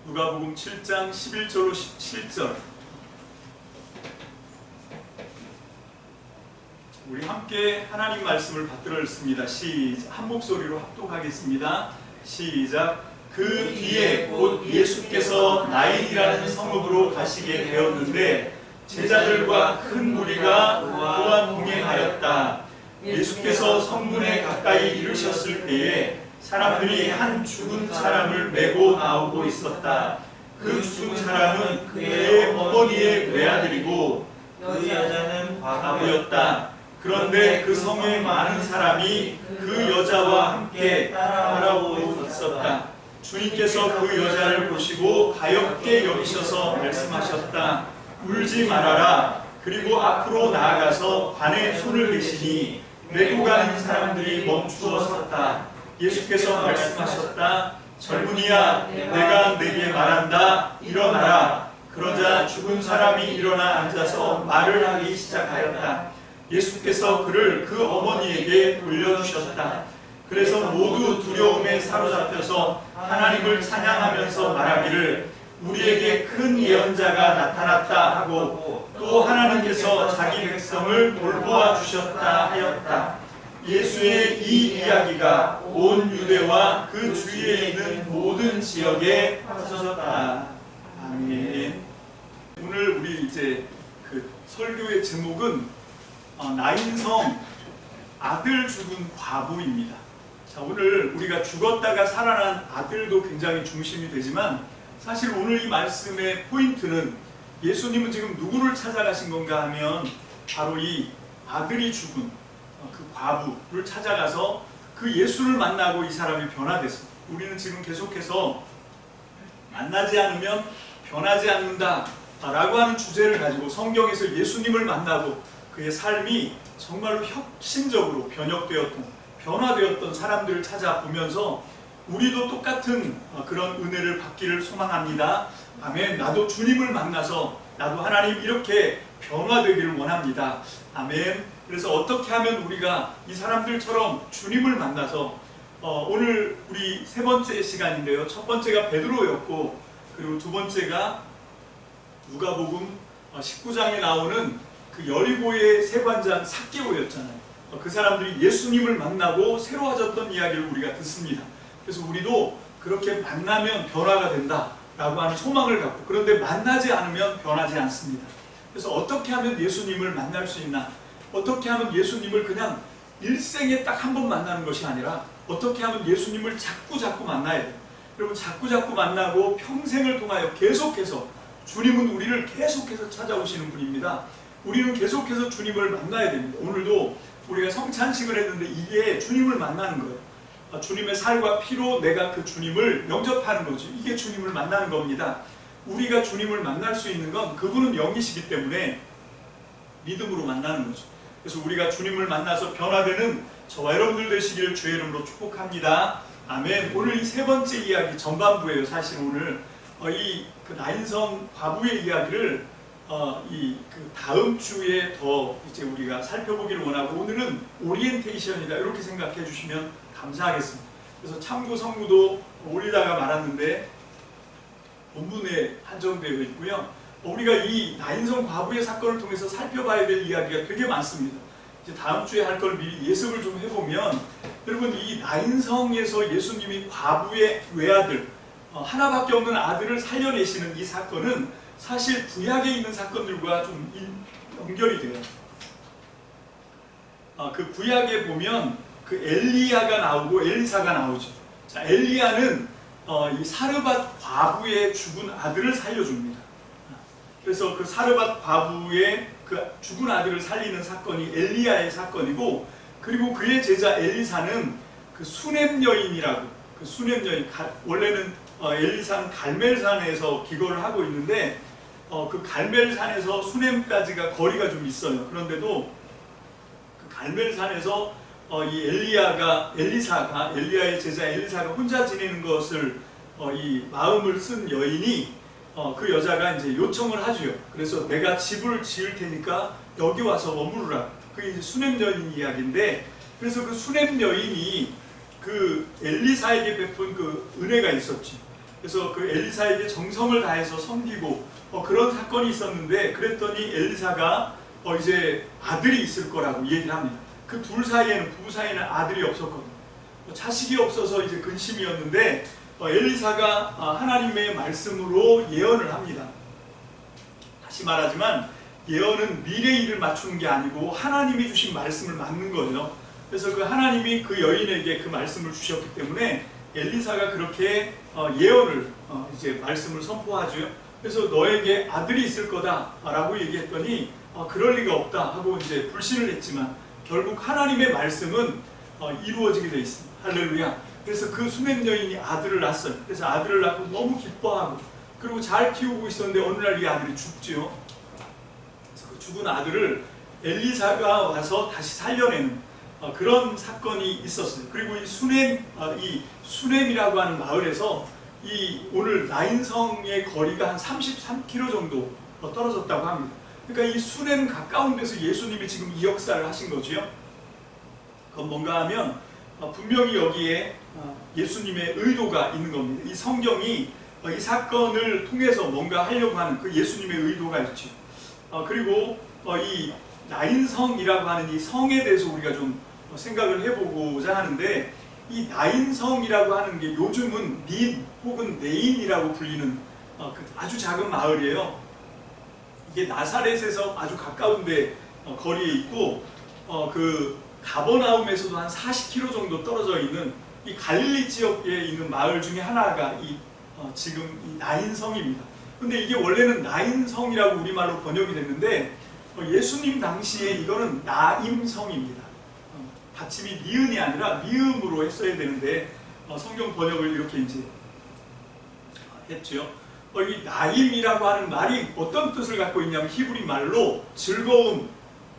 누가복음 7장 11절로 17절. 우리 함께 하나님 말씀을 받들어 읽습니다. 시작. 한 목소리로 합독하겠습니다. 시작. 그 뒤에 곧 예수께서 나인이라는 성읍으로 가시게 되었는데 제자들과 큰 무리가 또한 동행하였다. 예수께서 성문에 가까이 이르셨을 때에 사람들이 한 죽은 사람을 메고 나오고 있었다. 그 죽은 사람은 그의 어머니의 외아들이고 그 여자는 과부였다. 그런데 그 성에 많은 사람이 그 여자와 함께 따라오고 있었다. 주님께서 그 여자를 보시고 가엾게 여기셔서 말씀하셨다. 울지 말아라. 그리고 앞으로 나아가서 관에 손을 대시니 메고 가는 사람들이 멈추어 섰다. 예수께서 말씀하셨다. 젊은이야, 내가 네게 말한다. 일어나라. 그러자 죽은 사람이 일어나 앉아서 말을 하기 시작하였다. 예수께서 그를 그 어머니에게 돌려주셨다. 그래서 모두 두려움에 사로잡혀서 하나님을 찬양하면서 말하기를 우리에게 큰 예언자가 나타났다 하고 또 하나님께서 자기 백성을 돌보아 주셨다 하였다. 예수의 이 이야기가 온 유대와 그 주위에 있는 모든 지역에 퍼졌다. 아멘. 오늘 우리 이제 그 설교의 제목은 나인성 아들 죽은 과부입니다. 자, 오늘 우리가 죽었다가 살아난 아들도 굉장히 중심이 되지만 사실 오늘 이 말씀의 포인트는 예수님은 지금 누구를 찾아가신 건가 하면 바로 이 아들이 죽은 그 과부를 찾아가서 그 예수를 만나고 이 사람이 변화됐습니다. 우리는 지금 계속해서 만나지 않으면 변하지 않는다 라고 하는 주제를 가지고 성경에서 예수님을 만나고 그의 삶이 정말로 혁신적으로 변화되었던 사람들을 찾아보면서 우리도 똑같은 그런 은혜를 받기를 소망합니다. 아멘. 나도 주님을 만나서 나도 하나님 이렇게 변화되기를 원합니다. 아멘. 그래서 어떻게 하면 우리가 이 사람들처럼 주님을 만나서 오늘 우리 세 번째 시간인데요. 첫 번째가 베드로였고 그리고 두 번째가 누가복음 19장에 나오는 그 여리고의 세관장 삭개오였잖아요. 그 사람들이 예수님을 만나고 새로워졌던 이야기를 우리가 듣습니다. 그래서 우리도 그렇게 만나면 변화가 된다라고 하는 소망을 갖고 그런데 만나지 않으면 변하지 않습니다. 그래서 어떻게 하면 예수님을 만날 수 있나? 어떻게 하면 예수님을 그냥 일생에 딱 한 번 만나는 것이 아니라 어떻게 하면 예수님을 자꾸 만나야 돼요. 여러분 자꾸 만나고 평생을 통하여 계속해서 주님은 우리를 계속해서 찾아오시는 분입니다. 우리는 계속해서 주님을 만나야 됩니다. 오늘도 우리가 성찬식을 했는데 이게 주님을 만나는 거예요. 주님의 살과 피로 내가 그 주님을 영접하는 거죠. 이게 주님을 만나는 겁니다. 우리가 주님을 만날 수 있는 건 그분은 영이시기 때문에 믿음으로 만나는 거죠. 그래서 우리가 주님을 만나서 변화되는 저와 여러분들 되시기를 주의 이름으로 축복합니다. 아멘. 오늘 이 세 번째 이야기 전반부예요. 사실 오늘 이 그 나인성 과부의 이야기를 그 다음 주에 더 이제 우리가 살펴보기를 원하고 오늘은 오리엔테이션이다 이렇게 생각해 주시면 감사하겠습니다. 그래서 참고 성구도 올리다가 말았는데 본문에 한정되어 있고요. 우리가 이 나인성 과부의 사건을 통해서 살펴봐야 될 이야기가 되게 많습니다. 이제 다음 주에 할 걸 미리 예습을 좀 해보면 여러분 이 나인성에서 예수님이 과부의 외아들 하나밖에 없는 아들을 살려내시는 이 사건은 사실 구약에 있는 사건들과 좀 연결이 돼요. 그 구약에 보면 그 엘리야가 나오고 엘리사가 나오죠. 자, 엘리야는 이 사르밧 과부의 죽은 아들을 살려줍니다. 그래서 그 사르밧 과부의 그 죽은 아들을 살리는 사건이 엘리야의 사건이고 그리고 그의 제자 엘리사는 그 수넴 여인이라고 그 수넴 여인 원래는 엘리사는 갈멜산에서 기거를 하고 있는데 그 갈멜산에서 수넴까지가 거리가 좀 있어요. 그런데도 그 갈멜산에서 이 엘리야의 제자 엘리사가 혼자 지내는 것을 이 마음을 쓴 여인이 그 여자가 이제 요청을 하죠. 그래서 내가 집을 지을 테니까 여기 와서 머무르라. 그게 이제 수넴 여인 이야기인데 그래서 그 수넴 여인이 그 엘리사에게 베푼 그 은혜가 있었지. 그래서 그 엘리사에게 정성을 다해서 섬기고 그런 사건이 있었는데, 그랬더니 엘리사가 이제 아들이 있을 거라고 얘기를 합니다. 그 둘 사이에는, 부부 사이에는 아들이 없었거든요. 자식이 없어서 이제 근심이었는데 엘리사가 하나님의 말씀으로 예언을 합니다. 다시 말하지만 예언은 미래 일을 맞추는 게 아니고 하나님이 주신 말씀을 맞는 거예요. 그래서 그 하나님이 그 여인에게 그 말씀을 주셨기 때문에 엘리사가 그렇게 예언을 이제 말씀을 선포하죠. 그래서 너에게 아들이 있을 거다라고 얘기했더니 그럴 리가 없다 하고 이제 불신을 했지만 결국 하나님의 말씀은 이루어지게 되어 있습니다. 할렐루야. 그래서 그 수냄 여인이 아들을 낳았어요. 그래서 아들을 낳고 너무 기뻐하고, 그리고 잘 키우고 있었는데 어느 날 이 아들이 죽죠. 그래서 그 죽은 아들을 엘리사가 와서 다시 살려내는 그런 사건이 있었어요. 그리고 이 수냄이라고 하는 마을에서 이 오늘 나인성의 거리가 한 33km 정도 떨어졌다고 합니다. 그러니까 이 수냄 가까운 데서 예수님이 지금 이 역사를 하신 거죠. 그건 뭔가 하면 분명히 여기에 예수님의 의도가 있는 겁니다. 이 성경이 이 사건을 통해서 뭔가 하려고 하는 그 예수님의 의도가 있죠. 그리고 이 나인성이라고 하는 이 성에 대해서 우리가 좀 생각을 해보고자 하는데, 이 나인성이라고 하는 게 요즘은 닌 혹은 네인이라고 불리는 아주 작은 마을이에요. 이게 나사렛에서 아주 가까운데 거리에 있고, 그 가버나움에서도 한 40km 정도 떨어져 있는 이 갈릴리 지역에 있는 마을 중에 하나가 지금 이 나인성입니다. 근데 이게 원래는 나인성이라고 우리말로 번역이 됐는데 예수님 당시에 이거는 나임성입니다. 받침이 니은이 아니라 미음으로 했어야 되는데 성경 번역을 이렇게 이제 했죠. 이 나임이라고 하는 말이 어떤 뜻을 갖고 있냐면 히브리 말로 즐거움,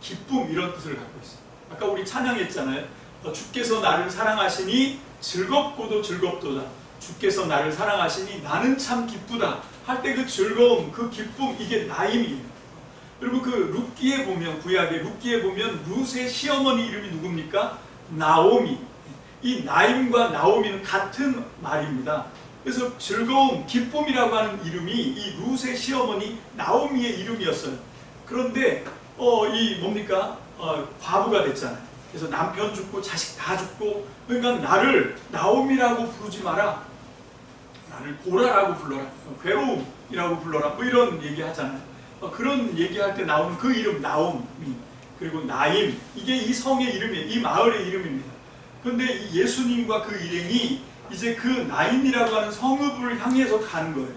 기쁨 이런 뜻을 갖고 있어요. 아까 우리 찬양했잖아요. 주께서 나를 사랑하시니 즐겁고도 즐겁도다. 주께서 나를 사랑하시니 나는 참 기쁘다 할 때 그 즐거움, 그 기쁨, 이게 나임이에요. 그리고 그 룻기에 보면, 구약의 룻기에 보면 룻의 시어머니 이름이 누굽니까? 나오미. 이 나임과 나오미는 같은 말입니다. 그래서 즐거움, 기쁨이라고 하는 이름이 이 룻의 시어머니 나오미의 이름이었어요. 그런데 이 뭡니까? 과부가 됐잖아요. 그래서 남편 죽고 자식 다 죽고, 그러니까 나를 나오미라고 부르지 마라, 나를 고라라고 불러라, 괴로움이라고 불러라, 뭐 이런 얘기 하잖아요. 그런 얘기할 때 나오는 그 이름 나옴, 그리고 나임, 이게 이 성의 이름이에요. 이 마을의 이름입니다. 그런데 이 예수님과 그 일행이 이제 그 나임이라고 하는 성읍을 향해서 가는 거예요.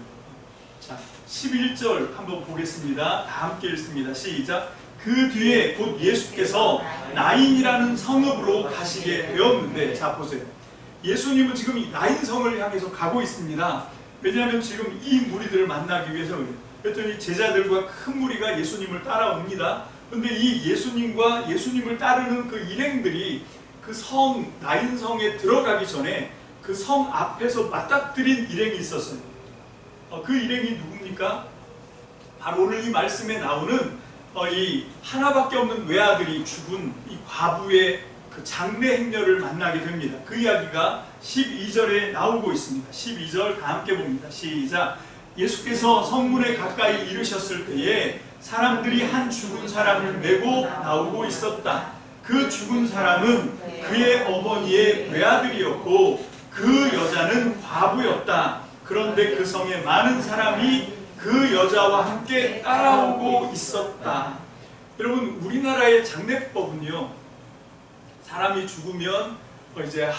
자, 11절 한번 보겠습니다. 다 함께 읽습니다. 시작. 그 뒤에 곧 예수께서 나인이라는 성읍으로 가시게 되었는데, 자 보세요. 예수님은 지금 이 나인성을 향해서 가고 있습니다. 왜냐하면 지금 이 무리들을 만나기 위해서 그래요. 그랬더니 제자들과 큰 무리가 예수님을 따라옵니다. 그런데 이 예수님과 예수님을 따르는 그 일행들이 그 성 나인성에 들어가기 전에 그 성 앞에서 맞닥뜨린 일행이 있었어요. 그 일행이 누굽니까? 바로 오늘 이 말씀에 나오는 이 하나밖에 없는 외아들이 죽은 이 과부의 그 장례 행렬을 만나게 됩니다. 그 이야기가 12절에 나오고 있습니다. 12절 다 함께 봅니다. 시작. 예수께서 성문에 가까이 이르셨을 때에 사람들이 한 죽은 사람을 메고 나오고 있었다. 그 죽은 사람은 그의 어머니의 외아들이었고 그 여자는 과부였다. 그런데 그 성에 많은 사람이 그 여자와 함께 따라오고 있었다. 여러분, 우리나라의 장례법은요, 사람이 죽으면 이제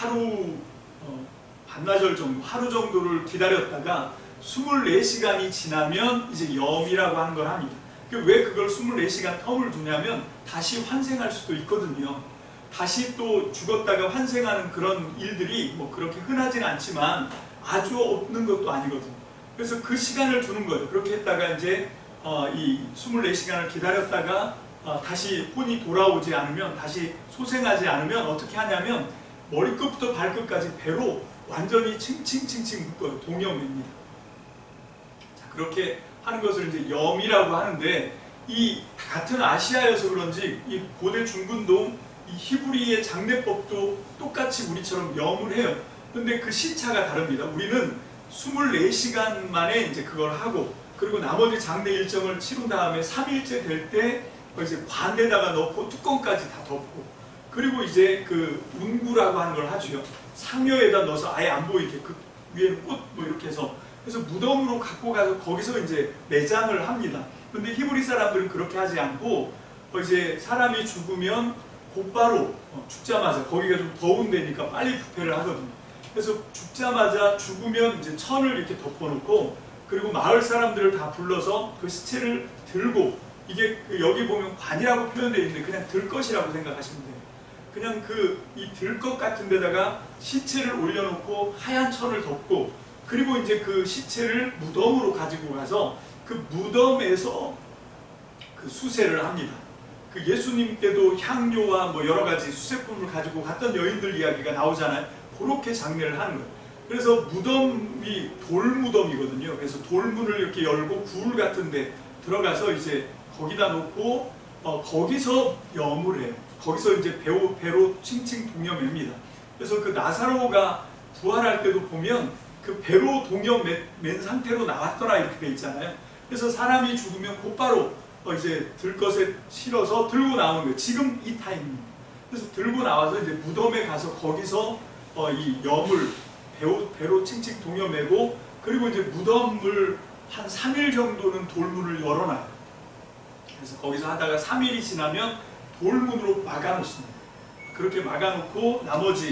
반나절 정도, 하루 정도를 기다렸다가 24시간이 지나면 이제 염이라고 하는 걸 합니다. 왜 그걸 24시간 텀을 두냐면 다시 환생할 수도 있거든요. 다시 또 죽었다가 환생하는 그런 일들이 뭐 그렇게 흔하진 않지만 아주 없는 것도 아니거든요. 그래서 그 시간을 두는 거예요. 그렇게 했다가 이제 이 24시간을 기다렸다가 다시 혼이 돌아오지 않으면, 다시 소생하지 않으면 어떻게 하냐면 머리끝부터 발끝까지 배로 완전히 칭칭칭칭 묶어요. 동염입니다. 자, 그렇게 하는 것을 이제 염이라고 하는데, 이 같은 아시아여서 그런지 이 고대 중근동 이 히브리의 장례법도 똑같이 우리처럼 염을 해요. 근데 그 시차가 다릅니다. 우리는 24시간 만에 이제 그걸 하고, 그리고 나머지 장례 일정을 치른 다음에 3일째 될 때 이제 관에다가 넣고 뚜껑까지 다 덮고, 그리고 이제 그 운구라고 하는 걸 하죠. 상여에다 넣어서 아예 안 보이게, 그 위에는 꽃 뭐 이렇게 해서, 그래서 무덤으로 갖고 가서 거기서 이제 매장을 합니다. 근데 히브리 사람들은 그렇게 하지 않고 이제 사람이 죽으면 곧바로 죽자마자, 거기가 좀 더운 데니까 빨리 부패를 하거든요. 그래서 죽자마자 죽으면 이제 천을 이렇게 덮어놓고, 그리고 마을 사람들을 다 불러서 그 시체를 들고, 이게 여기 보면 관이라고 표현되어 있는데 그냥 들것이라고 생각하시면 돼요. 그냥 이 들것 같은 데다가 시체를 올려놓고 하얀 천을 덮고, 그리고 이제 그 시체를 무덤으로 가지고 가서 그 무덤에서 그 수세를 합니다. 그 예수님께도 향료와 뭐 여러 가지 수세품을 가지고 갔던 여인들 이야기가 나오잖아요. 그렇게 장례를 하는 거예요. 그래서 무덤이 돌무덤이거든요. 그래서 돌문을 이렇게 열고 굴 같은 데 들어가서 이제 거기다 놓고 거기서 염을 해요. 거기서 이제 배로 칭칭 동여맵니다. 그래서 그 나사로가 부활할 때도 보면 그 배로 동여맨 상태로 나왔더라 이렇게 돼 있잖아요. 그래서 사람이 죽으면 곧바로 이제 들것에 실어서 들고 나오는 거예요. 지금 이 타임입니다. 그래서 들고 나와서 이제 무덤에 가서 거기서 이 염을 배로 칭칭 동여매고, 그리고 이제 무덤을 한 3일 정도는 돌문을 열어놔요. 그래서 거기서 하다가 3일이 지나면 돌문으로 막아놓습니다. 그렇게 막아놓고 나머지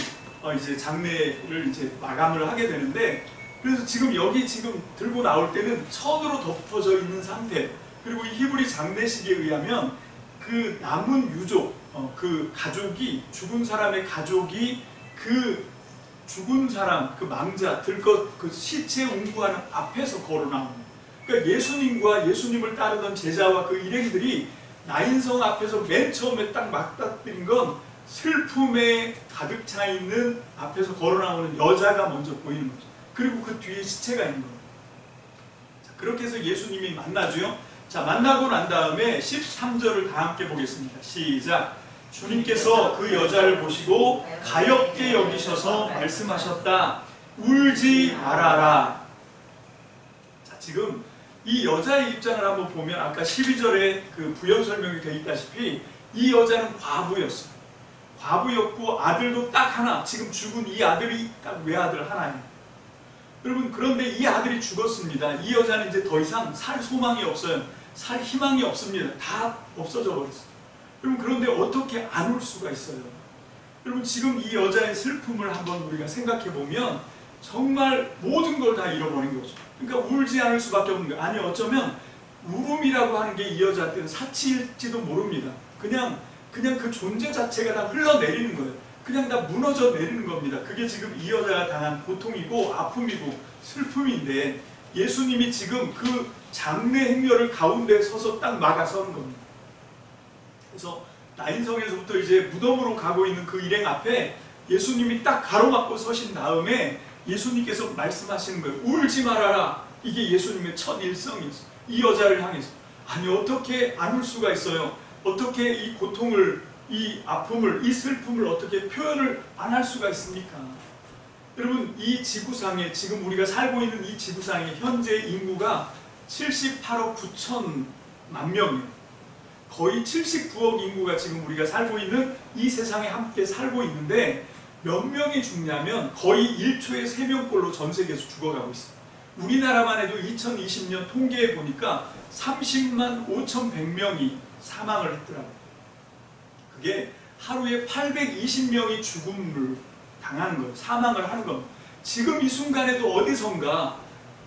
이제 장례를 이제 마감을 하게 되는데, 그래서 지금 여기 지금 들고 나올 때는 천으로 덮어져 있는 상태. 그리고 이 히브리 장례식에 의하면 그 남은 유족, 그 가족이, 죽은 사람의 가족이 그 죽은 사람, 그 망자, 들것, 그 시체 운구하는 앞에서 걸어 나옵니다. 그러니까 예수님과 예수님을 따르던 제자와 그 일행들이 나인성 앞에서 맨 처음에 딱 맞닥뜨린 건 슬픔에 가득 차 있는 앞에서 걸어 나오는 여자가 먼저 보이는 거죠. 그리고 그 뒤에 시체가 있는 거예요. 자, 그렇게 해서 예수님이 만나죠. 자, 만나고 난 다음에 13절을 다 함께 보겠습니다. 시작. 주님께서 그 여자를 보시고 가엾게 여기셔서 말씀하셨다. 울지 말아라. 자, 지금 이 여자의 입장을 한번 보면 아까 12절에 그 부연 설명이 되어 있다시피 이 여자는 과부였어요. 과부였고 아들도 딱 하나, 지금 죽은 이 아들이 딱 외아들 하나예요. 여러분, 그런데 이 아들이 죽었습니다. 이 여자는 이제 더 이상 살 소망이 없어요. 살 희망이 없습니다. 다 없어져 버렸어요. 여러분, 그런데 어떻게 안 울 수가 있어요? 여러분, 지금 이 여자의 슬픔을 한번 우리가 생각해 보면 정말 모든 걸 다 잃어버린 거죠. 그러니까 울지 않을 수밖에 없는 거예요. 아니, 어쩌면 울음이라고 하는 게 이 여자한테는 사치일지도 모릅니다. 그냥 그 존재 자체가 다 흘러내리는 거예요. 그냥 다 무너져 내리는 겁니다. 그게 지금 이 여자가 당한 고통이고 아픔이고 슬픔인데, 예수님이 지금 그 장례 행렬을 가운데 서서 딱 막아서는 겁니다. 그래서 나인성에서부터 이제 무덤으로 가고 있는 그 일행 앞에 예수님이 딱 가로막고 서신 다음에 예수님께서 말씀하시는 거예요. 울지 말아라. 이게 예수님의 첫 일성이었어요. 이 여자를 향해서. 아니, 어떻게 안 울 수가 있어요? 어떻게 이 고통을, 이 아픔을, 이 슬픔을 어떻게 표현을 안 할 수가 있습니까? 여러분, 이 지구상에, 지금 우리가 살고 있는 이 지구상에 현재 인구가 78억 9천만 명이에요. 거의 79억 인구가 지금 우리가 살고 있는 이 세상에 함께 살고 있는데, 몇 명이 죽냐면 거의 1초에 3명꼴로 전 세계에서 죽어가고 있어요. 우리나라만 해도 2020년 통계에 보니까 30만 5,100명이 사망을 했더라고요. 그게 하루에 820명이 죽음을 당하는 거예요. 사망을 하는 겁니다. 지금 이 순간에도 어디선가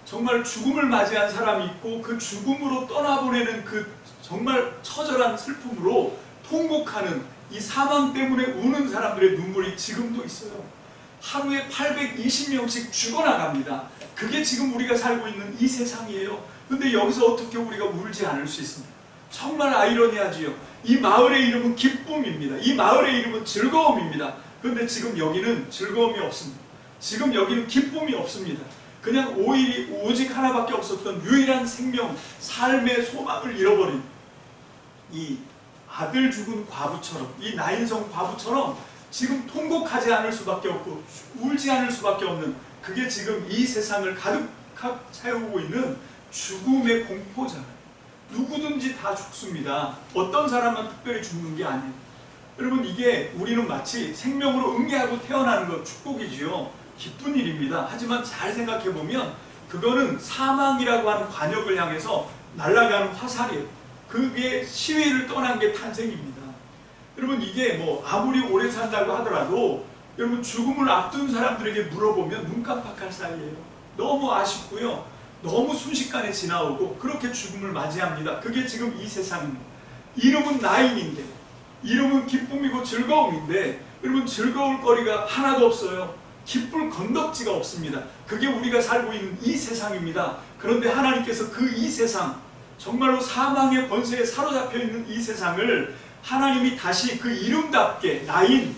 정말 죽음을 맞이한 사람이 있고, 그 죽음으로 떠나보내는 그 정말 처절한 슬픔으로 통곡하는, 이 사망 때문에 우는 사람들의 눈물이 지금도 있어요. 하루에 820명씩 죽어나갑니다. 그게 지금 우리가 살고 있는 이 세상이에요. 근데 여기서 어떻게 우리가 울지 않을 수 있습니까? 정말 아이러니하지요. 이 마을의 이름은 기쁨입니다. 이 마을의 이름은 즐거움입니다. 그런데 지금 여기는 즐거움이 없습니다. 지금 여기는 기쁨이 없습니다. 그냥 오직 하나밖에 없었던 유일한 생명, 삶의 소망을 잃어버린 이 아들 죽은 과부처럼, 이 나인성 과부처럼 지금 통곡하지 않을 수밖에 없고 울지 않을 수밖에 없는 그게 지금 이 세상을 가득 채우고 있는 죽음의 공포잖아요. 누구든지 다 죽습니다. 어떤 사람만 특별히 죽는 게 아니에요. 여러분, 이게 우리는 마치 생명으로 응애하고 태어나는 것 축복이지요. 기쁜 일입니다. 하지만 잘 생각해보면 그거는 사망이라고 하는 관역을 향해서 날아가는 화살이에요. 그게 시위를 떠난 게 탄생입니다. 여러분, 이게 뭐 아무리 오래 산다고 하더라도 여러분, 죽음을 앞둔 사람들에게 물어보면 눈 깜빡할 사이에요. 너무 아쉽고요. 너무 순식간에 지나오고 그렇게 죽음을 맞이합니다. 그게 지금 이 세상입니다. 이름은 나임인데, 이름은 기쁨이고 즐거움인데, 여러분, 즐거울 거리가 하나도 없어요. 기쁠 건덕지가 없습니다. 그게 우리가 살고 있는 이 세상입니다. 그런데 하나님께서 그 이 세상, 정말로 사망의 권세에 사로잡혀 있는 이 세상을 하나님이 다시 그 이름답게 나임,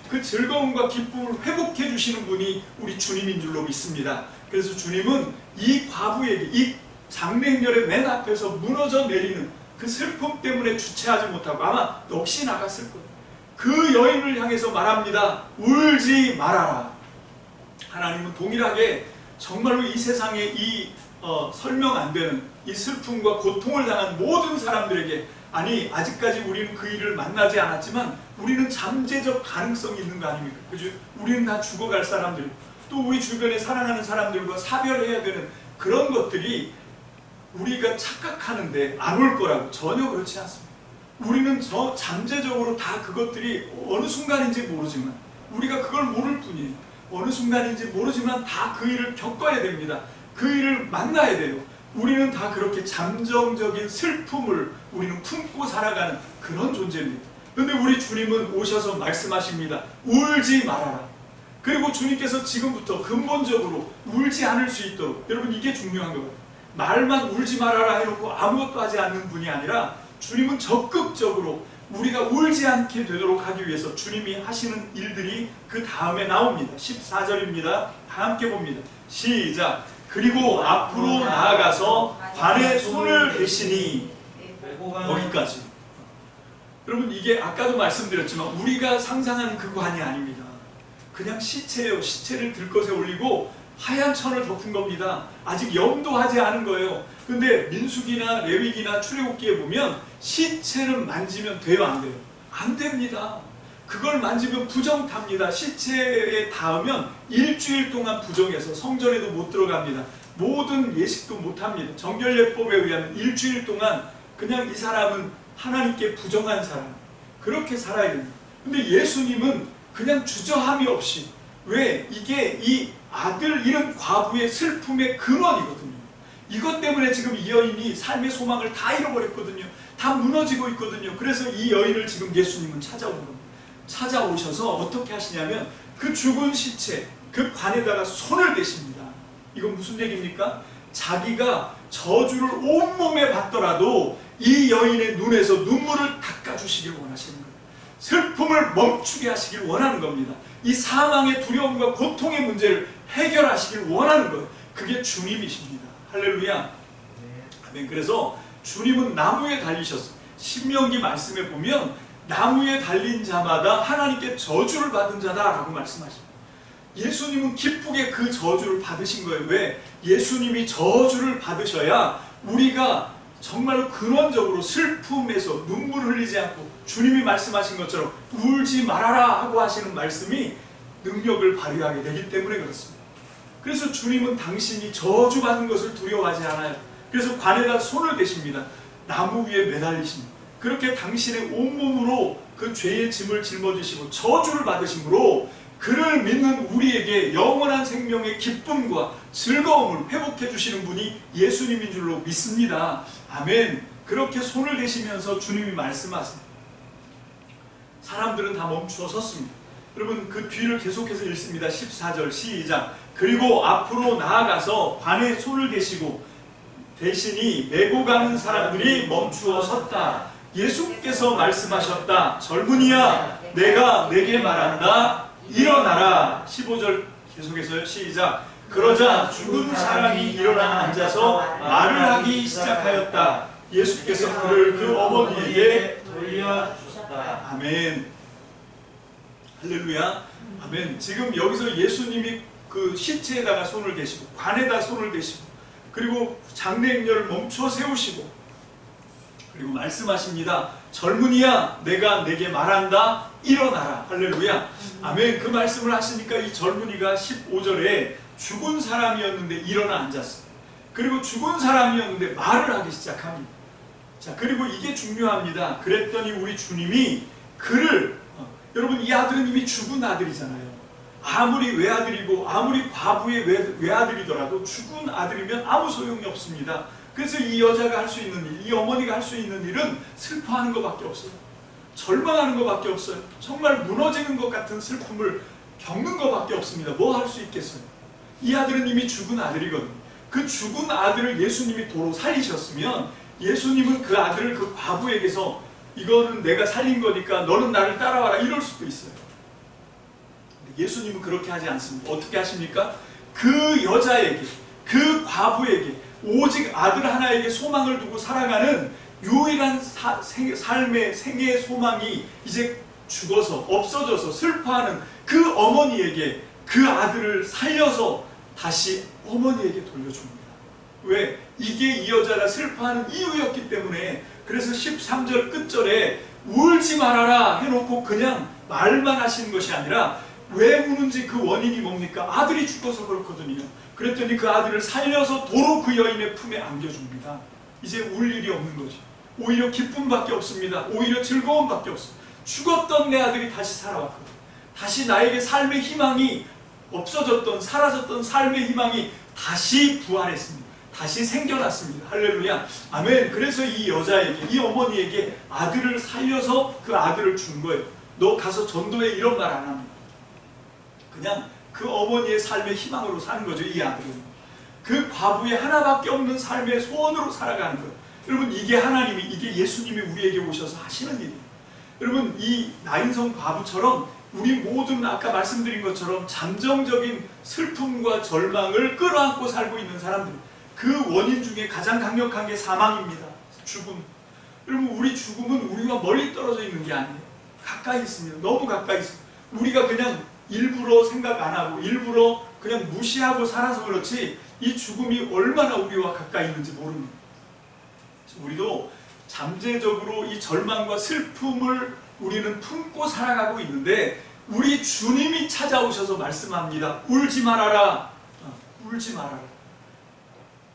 그 즐거움과 기쁨을 회복해 주시는 분이 우리 주님인 줄로 믿습니다. 그래서 주님은 이 과부에게, 이 장례행렬의 맨 앞에서 무너져 내리는 그 슬픔 때문에 주체하지 못하고 아마 넋이 나갔을 거예요. 그 여인을 향해서 말합니다. 울지 말아라. 하나님은 동일하게 정말로 이 세상에 이 설명 안 되는 이 슬픔과 고통을 당한 모든 사람들에게, 아니 아직까지 우리는 그 일을 만나지 않았지만 우리는 잠재적 가능성이 있는 거 아닙니까? 그죠? 우리는 다 죽어갈 사람들, 또 우리 주변에 사랑하는 사람들과 사별해야 되는 그런 것들이 우리가 착각하는데 안 올 거라고. 전혀 그렇지 않습니다. 우리는 잠재적으로 다 그것들이 어느 순간인지 모르지만, 우리가 그걸 모를 뿐이에요. 어느 순간인지 모르지만 다 그 일을 겪어야 됩니다. 그 일을 만나야 돼요. 우리는 다 그렇게 잠정적인 슬픔을 우리는 품고 살아가는 그런 존재입니다. 그런데 우리 주님은 오셔서 말씀하십니다. 울지 말아라. 그리고 주님께서 지금부터 근본적으로 울지 않을 수 있도록, 여러분, 이게 중요한 거예요. 말만 울지 말아라 해놓고 아무것도 하지 않는 분이 아니라 주님은 적극적으로 우리가 울지 않게 되도록 하기 위해서 주님이 하시는 일들이 그 다음에 나옵니다. 14절입니다. 다 함께 봅니다. 시작. 그리고 앞으로 나아가서 관에 손을 대시니, 거기까지. 여러분, 이게 아까도 말씀드렸지만 우리가 상상하는 그 관이 아닙니다. 그냥 시체예요. 시체를 들것에 올리고 하얀 천을 덮은 겁니다. 아직 염도하지 않은 거예요. 근데 민수기나 레위기나 출애굽기에 보면 시체는 만지면 돼요, 안 돼요? 안 됩니다. 그걸 만지면 부정탑니다. 시체에 닿으면 일주일 동안 부정해서 성전에도 못 들어갑니다. 모든 예식도 못합니다. 정결예법에 의하면 일주일 동안 그냥 이 사람은 하나님께 부정한 사람, 그렇게 살아야 됩니다. 근데 예수님은 그냥 주저함이 없이, 왜? 이게 이 아들 잃은 과부의 슬픔의 근원이거든요. 이것 때문에 지금 이 여인이 삶의 소망을 다 잃어버렸거든요. 다 무너지고 있거든요. 그래서 이 여인을 지금 예수님은 찾아오는 겁니다. 찾아오셔서 어떻게 하시냐면 그 죽은 시체, 그 관에다가 손을 대십니다. 이건 무슨 얘기입니까? 자기가 저주를 온몸에 받더라도 이 여인의 눈에서 눈물을 닦아주시길 원하시는 거예요. 슬픔을 멈추게 하시길 원하는 겁니다. 이 사망의 두려움과 고통의 문제를 해결하시길 원하는 거예요. 그게 주님이십니다. 할렐루야. 아멘. 그래서 주님은 나무에 달리셨어요. 신명기 말씀에 보면 나무에 달린 자마다 하나님께 저주를 받은 자다라고 말씀하십니다. 예수님은 기쁘게 그 저주를 받으신 거예요. 왜? 예수님이 저주를 받으셔야 우리가 정말로 근원적으로 슬픔에서 눈물을 흘리지 않고 주님이 말씀하신 것처럼 울지 말아라 하고 하시는 말씀이 능력을 발휘하게 되기 때문에 그렇습니다. 그래서 주님은 당신이 저주받는 것을 두려워하지 않아요. 그래서 관에다 손을 대십니다. 나무 위에 매달리십니다. 그렇게 당신의 온몸으로 그 죄의 짐을 짊어지시고 저주를 받으심으로 그를 믿는 우리에게 영원한 생명의 기쁨과 즐거움을 회복해 주시는 분이 예수님인 줄로 믿습니다. 아멘. 그렇게 손을 대시면서 주님이 말씀하십니다. 사람들은 다 멈추어 섰습니다. 여러분, 그 뒤를 계속해서 읽습니다. 14절 시작. 그리고 앞으로 나아가서 관에 손을 대시고 대신이 메고 가는 사람들이 멈추어 섰다. 예수께서 말씀하셨다. 젊은이야, 내가 내게 말한다. 일어나라. 15절 계속해서요. 시작. 그러자 죽은 사람이 일어나 앉아서 말을 하기 시작하였다. 예수께서 그를 그 어머니에게 돌려주셨다. 아멘. 할렐루야. 아멘. 지금 여기서 예수님이 그 시체에다가 손을 대시고 관에다 손을 대시고 그리고 장례행렬을 멈춰 세우시고 그리고 말씀하십니다. 젊은이야 내가 내게 말한다 일어나라. 할렐루야. 아멘. 그 말씀을 하시니까 이 젊은이가 15절에 죽은 사람이었는데 일어나 앉았어요. 그리고 죽은 사람이었는데 말을 하기 시작합니다. 자, 그리고 이게 중요합니다. 그랬더니 우리 주님이 그를 여러분 이 아들은 이미 죽은 아들이잖아요. 아무리 외아들이고 아무리 과부의 외아들이더라도 죽은 아들이면 아무 소용이 없습니다. 그래서 이 여자가 할 수 있는 일, 이 어머니가 할 수 있는 일은 슬퍼하는 것밖에 없어요. 절망하는 것밖에 없어요. 정말 무너지는 것 같은 슬픔을 겪는 것밖에 없습니다. 뭐 할 수 있겠어요? 이 아들은 이미 죽은 아들이거든요. 그 죽은 아들을 예수님이 도로 살리셨으면 예수님은 그 아들을 그 과부에게서 이거는 내가 살린 거니까 너는 나를 따라와라 이럴 수도 있어요. 예수님은 그렇게 하지 않습니다. 어떻게 하십니까? 그 여자에게, 그 과부에게, 오직 아들 하나에게 소망을 두고 살아가는 유일한 삶의 생애의 소망이 이제 죽어서 없어져서 슬퍼하는 그 어머니에게 그 아들을 살려서 다시 어머니에게 돌려줍니다. 왜? 이게 이 여자가 슬퍼하는 이유였기 때문에. 그래서 13절 끝절에 울지 말아라 해놓고 그냥 말만 하시는 것이 아니라 왜 우는지 그 원인이 뭡니까? 아들이 죽어서 그렇거든요. 그랬더니 그 아들을 살려서 도로 그 여인의 품에 안겨줍니다. 이제 울 일이 없는 거죠. 오히려 기쁨밖에 없습니다. 오히려 즐거움밖에 없습니다. 죽었던 내 아들이 다시 살아왔거든요. 다시 나에게 삶의 희망이 없어졌던 사라졌던 삶의 희망이 다시 부활했습니다. 다시 생겨났습니다. 할렐루야. 아멘. 그래서 이 여자에게, 이 어머니에게 아들을 살려서 그 아들을 준 거예요. 너 가서 전도해 이런 말 안 합니다. 그냥 그 어머니의 삶의 희망으로 사는 거죠. 이 아들은 그 과부의 하나밖에 없는 삶의 소원으로 살아가는 거예요. 여러분 이게 하나님이, 이게 예수님이 우리에게 오셔서 하시는 일이에요. 여러분 이 나인성 과부처럼 우리 모든 아까 말씀드린 것처럼 잠정적인 슬픔과 절망을 끌어안고 살고 있는 사람들, 그 원인 중에 가장 강력한 게 사망입니다. 죽음. 여러분 우리 죽음은 우리와 멀리 떨어져 있는 게 아니에요. 가까이 있습니다. 너무 가까이 있습니다. 우리가 그냥 일부러 생각 안 하고 일부러 그냥 무시하고 살아서 그렇지 이 죽음이 얼마나 우리와 가까이 있는지 모릅니다. 우리도 잠재적으로 이 절망과 슬픔을 우리는 품고 살아가고 있는데 우리 주님이 찾아오셔서 말씀합니다. 울지 말아라. 울지 말아라.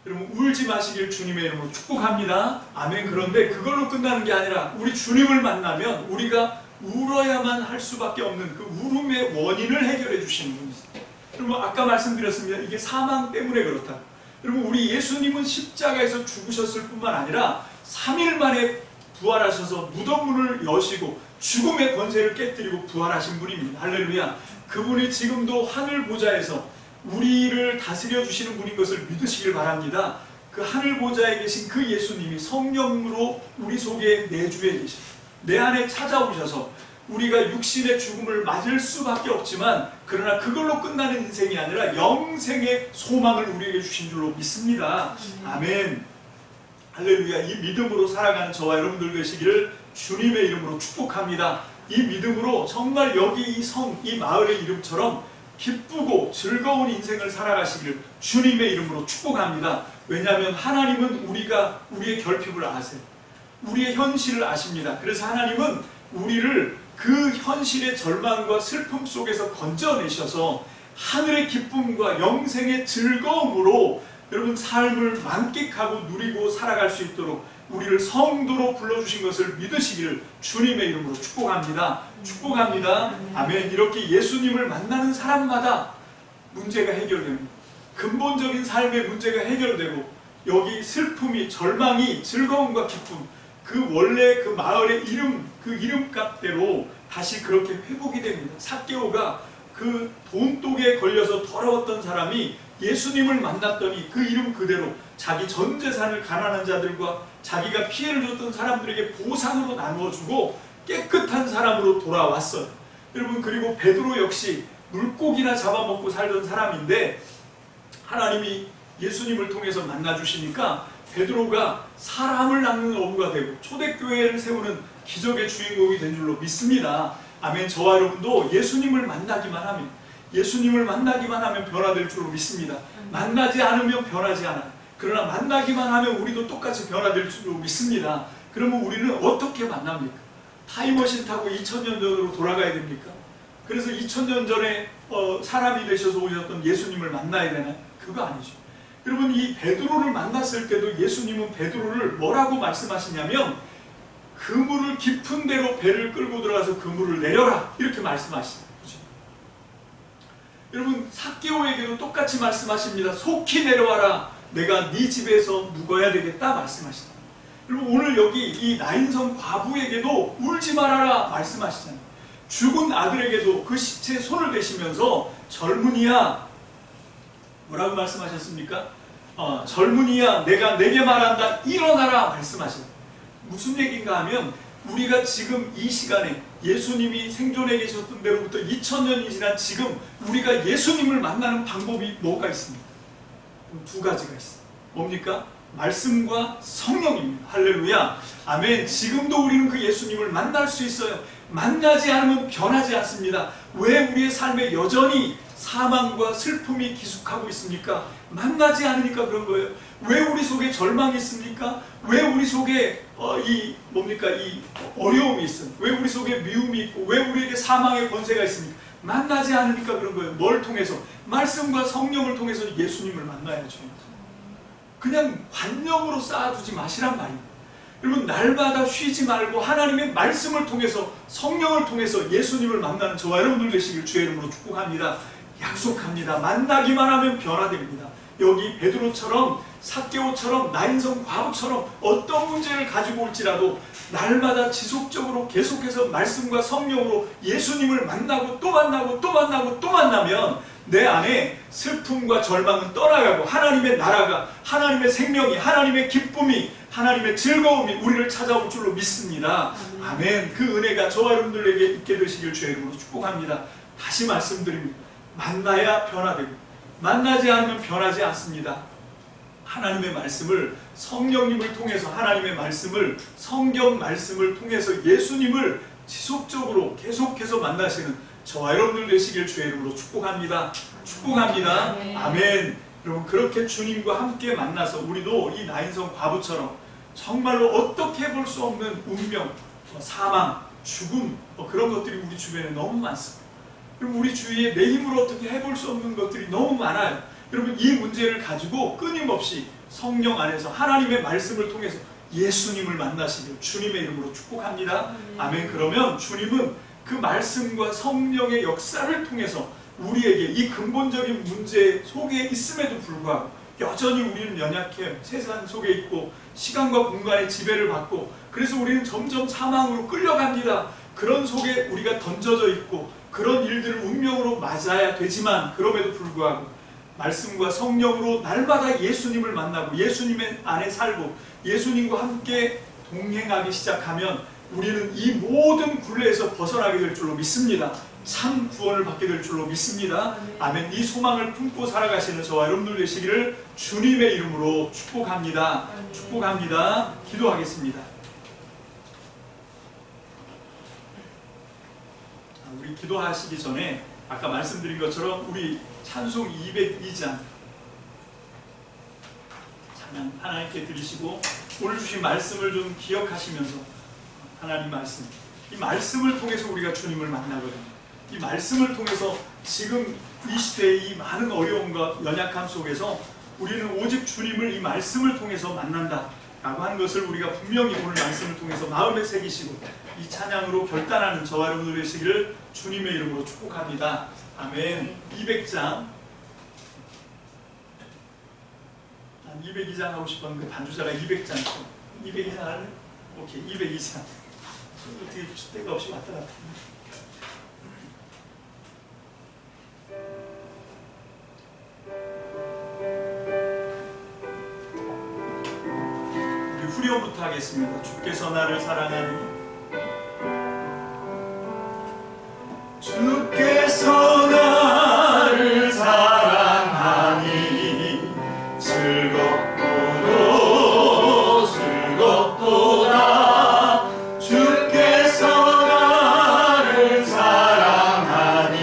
여러분 울지 마시길 주님의 이름으로 축복합니다. 아멘. 그런데 그걸로 끝나는 게 아니라 우리 주님을 만나면 우리가 울어야만 할 수밖에 없는 그 울음의 원인을 해결해 주시는 분이세요. 여러분 아까 말씀드렸습니다. 이게 사망 때문에 그렇다. 여러분 우리 예수님은 십자가에서 죽으셨을 뿐만 아니라 3일 만에 부활하셔서 무덤문을 여시고 죽음의 권세를 깨뜨리고 부활하신 분입니다. 할렐루야. 그분이 지금도 하늘 보좌에서 우리를 다스려 주시는 분인 것을 믿으시길 바랍니다. 그 하늘 보좌에 계신 그 예수님이 성령으로 우리 속에 내주에 계십니다. 내 안에 찾아오셔서 우리가 육신의 죽음을 맞을 수밖에 없지만 그러나 그걸로 끝나는 인생이 아니라 영생의 소망을 우리에게 주신 줄로 믿습니다. 아멘. 할렐루야. 이 믿음으로 살아가는 저와 여러분들 되시기를 주님의 이름으로 축복합니다. 이 믿음으로 정말 여기 이 성, 이 마을의 이름처럼 기쁘고 즐거운 인생을 살아가시기를 주님의 이름으로 축복합니다. 왜냐하면 하나님은 우리의 결핍을 아세요. 우리의 현실을 아십니다. 그래서 하나님은 우리를 그 현실의 절망과 슬픔 속에서 건져내셔서 하늘의 기쁨과 영생의 즐거움으로 여러분 삶을 만끽하고 누리고 살아갈 수 있도록 우리를 성도로 불러주신 것을 믿으시기를 주님의 이름으로 축복합니다. 축복합니다. 아멘. 이렇게 예수님을 만나는 사람마다 문제가 해결됩니다. 근본적인 삶의 문제가 해결되고 여기 슬픔이, 절망이, 즐거움과 기쁨, 그 원래 그 마을의 이름, 그 이름값대로 다시 그렇게 회복이 됩니다. 삭개오가 그 돈독에 걸려서 더러웠던 사람이 예수님을 만났더니 그 이름 그대로 자기 전 재산을 가난한 자들과 자기가 피해를 줬던 사람들에게 보상으로 나누어주고 깨끗한 사람으로 돌아왔어요. 여러분 그리고 베드로 역시 물고기나 잡아먹고 살던 사람인데 하나님이 예수님을 통해서 만나주시니까 베드로가 사람을 낚는 어부가 되고 초대교회를 세우는 기적의 주인공이 된 줄로 믿습니다. 아멘. 저와 여러분도 예수님을 만나기만 하면 예수님을 만나기만 하면 변화될 줄로 믿습니다. 만나지 않으면 변하지 않아요. 그러나 만나기만 하면 우리도 똑같이 변화될 줄로 믿습니다. 그러면 우리는 어떻게 만납니까? 타임머신 타고 2000년 전으로 돌아가야 됩니까? 그래서 2000년 전에 사람이 되셔서 오셨던 예수님을 만나야 되나요? 그거 아니죠. 여러분, 이 베드로를 만났을 때도 예수님은 베드로를 뭐라고 말씀하시냐면 그물을 깊은 데로 배를 끌고 들어가서 그물을 내려라, 이렇게 말씀하시죠. 여러분, 삭개오에게도 똑같이 말씀하십니다. 속히 내려와라, 내가 네 집에서 묵어야 되겠다 말씀하시다. 여러분, 오늘 여기 이 나인성 과부에게도 울지 말아라 말씀하시잖아요. 죽은 아들에게도 그 시체에 손을 대시면서 젊은이야, 뭐라고 말씀하셨습니까? 젊은이야, 내가 내게 말한다, 일어나라 말씀하셨어요. 무슨 얘기인가 하면 우리가 지금 이 시간에 예수님이 생존해 계셨던 데로부터 2000년이 지난 지금 우리가 예수님을 만나는 방법이 뭐가 있습니까? 두 가지가 있어요. 뭡니까? 말씀과 성령입니다. 할렐루야, 아멘. 지금도 우리는 그 예수님을 만날 수 있어요. 만나지 않으면 변하지 않습니다. 왜 우리의 삶에 여전히 사망과 슬픔이 기숙하고 있습니까? 만나지 않으니까 그런 거예요. 왜 우리 속에 절망이 있습니까? 왜 우리 속에 이 어려움이 있어요? 왜 우리 속에 미움이 있고 왜 우리에게 사망의 권세가 있습니까? 만나지 않으니까 그런 거예요. 뭘 통해서? 말씀과 성령을 통해서 예수님을 만나야죠. 그냥 관념으로 쌓아두지 마시란 말입니다. 여러분, 날마다 쉬지 말고 하나님의 말씀을 통해서, 성령을 통해서 예수님을 만나는 저와 여러분들 되시길 주의 이름으로 축복합니다. 약속합니다. 만나기만 하면 변화됩니다. 여기 베드로처럼, 삭개오처럼, 나인성 과부처럼 어떤 문제를 가지고 올지라도 날마다 지속적으로 계속해서 말씀과 성령으로 예수님을 만나고 또 만나고 또 만나고 또 만나면 내 안에 슬픔과 절망은 떠나가고 하나님의 나라가, 하나님의 생명이, 하나님의 기쁨이, 하나님의 즐거움이 우리를 찾아올 줄로 믿습니다. 아멘. 그 은혜가 저와 여러분들에게 있게 되시길 주의 이름으로 축복합니다. 다시 말씀드립니다. 만나야 변화되고 만나지 않으면 변하지 않습니다. 하나님의 말씀을 성령님을 통해서, 하나님의 말씀을, 성경 말씀을 통해서 예수님을 지속적으로 계속해서 만나시는 저와 여러분들 되시길 주의 이름으로 축복합니다. 축복합니다. 아멘. 여러분, 그렇게 주님과 함께 만나서 우리도 이 나인성 과부처럼 정말로 어떻게 해볼 수 없는 운명, 사망, 죽음, 그런 것들이 우리 주변에 너무 많습니다. 그럼 우리 주위에 내 힘으로 어떻게 해볼 수 없는 것들이 너무 많아요. 여러분, 이 문제를 가지고 끊임없이 성령 안에서 하나님의 말씀을 통해서 예수님을 만나시길 주님의 이름으로 축복합니다. 아멘. 그러면 주님은 그 말씀과 성령의 역사를 통해서 우리에게 이 근본적인 문제 속에 있음에도 불구하고 여전히 우리는 연약해, 세상 속에 있고 시간과 공간의 지배를 받고 그래서 우리는 점점 사망으로 끌려갑니다. 그런 속에 우리가 던져져 있고 그런 일들을 운명으로 맞아야 되지만 그럼에도 불구하고 말씀과 성령으로 날마다 예수님을 만나고 예수님의 안에 살고 예수님과 함께 동행하기 시작하면 우리는 이 모든 굴레에서 벗어나게 될 줄로 믿습니다. 참 구원을 받게 될 줄로 믿습니다. 아멘. 이 소망을 품고 살아가시는 저와 여러분들 되시기를 주님의 이름으로 축복합니다. 축복합니다. 기도하겠습니다. 우리 기도하시기 전에 아까 말씀드린 것처럼 우리 찬송 202장 찬양 하나님께 드리시고 오늘 주신 말씀을 좀 기억하시면서 하나님 말씀, 이 말씀을 통해서 우리가 주님을 만나거든요. 이 말씀을 통해서 지금 이 시대의 이 많은 어려움과 연약함 속에서 우리는 오직 주님을 이 말씀을 통해서 만난다 라고 하는 것을 우리가 분명히 오늘 말씀을 통해서 마음에 새기시고 이 찬양으로 결단하는 저와 여러분들 되시기를 주님의 이름으로 축복합니다. 아멘. 200장 202장 하고 싶었는데 반주자가 200장 202장 할래? 오케이. 202장 어떻게 때가 없이 왔다 갔다 우리 후렴부터 하겠습니다. 주께서 나를 사랑하니 주께서 나를 사랑하니 즐겁도다 주께서 나를 사랑하니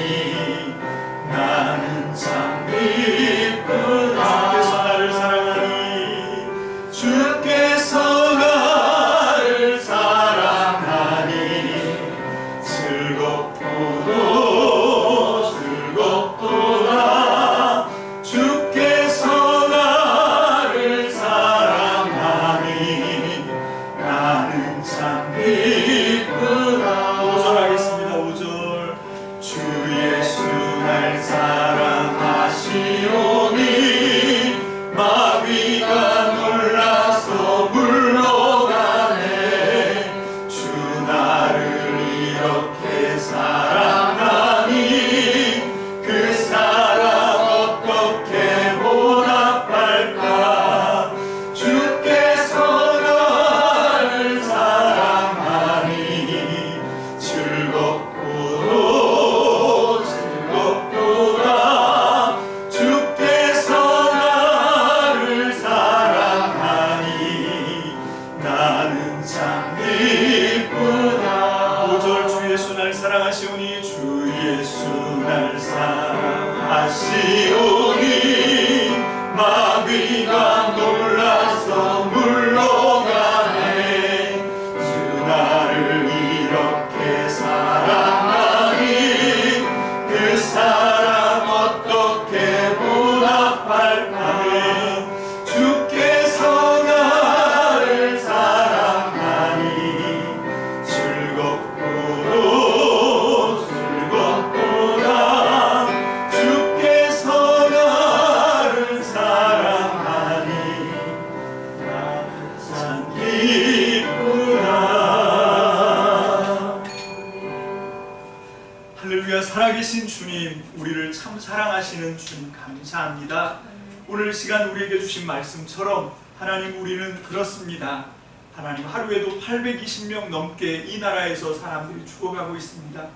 살아계신 주님, 우리를 참 사랑하시는 주님 감사합니다. 오늘 시간 우리에게 주신 말씀처럼 하나님, 우리는 그렇습니다. 하나님, 하루에도 820명 넘게 이 나라에서 사람들이 죽어가고 있습니다.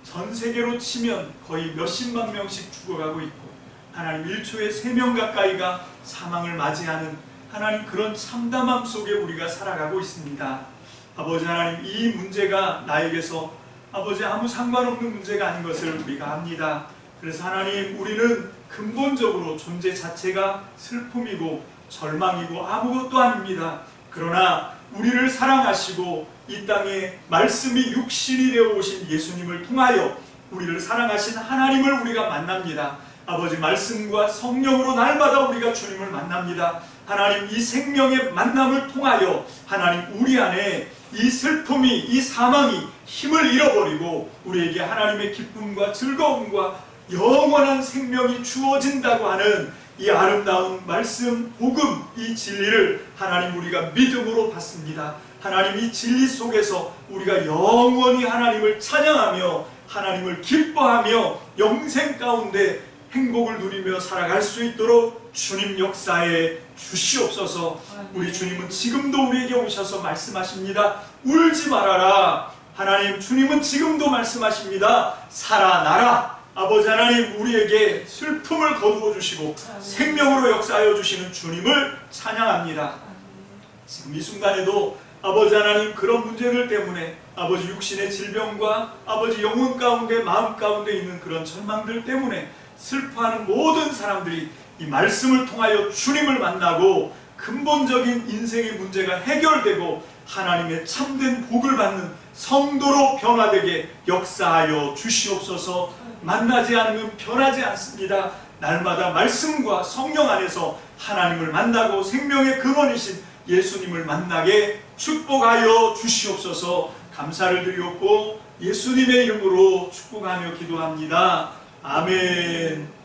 전 세계로 치면 거의 몇십만 명씩 죽어가고 있고, 하나님, 1초에 3명 가까이가 사망을 맞이하는 하나님, 그런 참담함 속에 우리가 살아가고 있습니다. 아버지 하나님, 이 문제가 나에게서 아버지 아무 상관없는 문제가 아닌 것을 우리가 압니다. 그래서 하나님, 우리는 근본적으로 존재 자체가 슬픔이고 절망이고 아무것도 아닙니다. 그러나 우리를 사랑하시고 이 땅에 말씀이 육신이 되어 오신 예수님을 통하여 우리를 사랑하신 하나님을 우리가 만납니다. 아버지, 말씀과 성령으로 날마다 우리가 주님을 만납니다. 하나님, 이 생명의 만남을 통하여 하나님, 우리 안에 이 슬픔이, 이 사망이 힘을 잃어버리고 우리에게 하나님의 기쁨과 즐거움과 영원한 생명이 주어진다고 하는 이 아름다운 말씀, 복음, 이 진리를 하나님, 우리가 믿음으로 받습니다. 하나님, 이 진리 속에서 우리가 영원히 하나님을 찬양하며 하나님을 기뻐하며 영생 가운데 행복을 누리며 살아갈 수 있도록 주님 역사에 주시옵소서. 우리 주님은 지금도 우리에게 오셔서 말씀하십니다. 울지 말아라. 하나님, 주님은 지금도 말씀하십니다. 살아나라. 아버지 하나님, 우리에게 슬픔을 거두어 주시고 생명으로 역사하여 주시는 주님을 찬양합니다. 지금 이 순간에도 아버지 하나님, 그런 문제들 때문에 아버지 육신의 질병과 아버지 영혼 가운데, 마음 가운데 있는 그런 절망들 때문에 슬퍼하는 모든 사람들이 이 말씀을 통하여 주님을 만나고 근본적인 인생의 문제가 해결되고 하나님의 참된 복을 받는 성도로 변화되게 역사하여 주시옵소서. 만나지 않으면 변하지 않습니다. 날마다 말씀과 성령 안에서 하나님을 만나고 생명의 근원이신 예수님을 만나게 축복하여 주시옵소서. 감사를 드리옵고 예수님의 이름으로 축복하며 기도합니다. 아멘.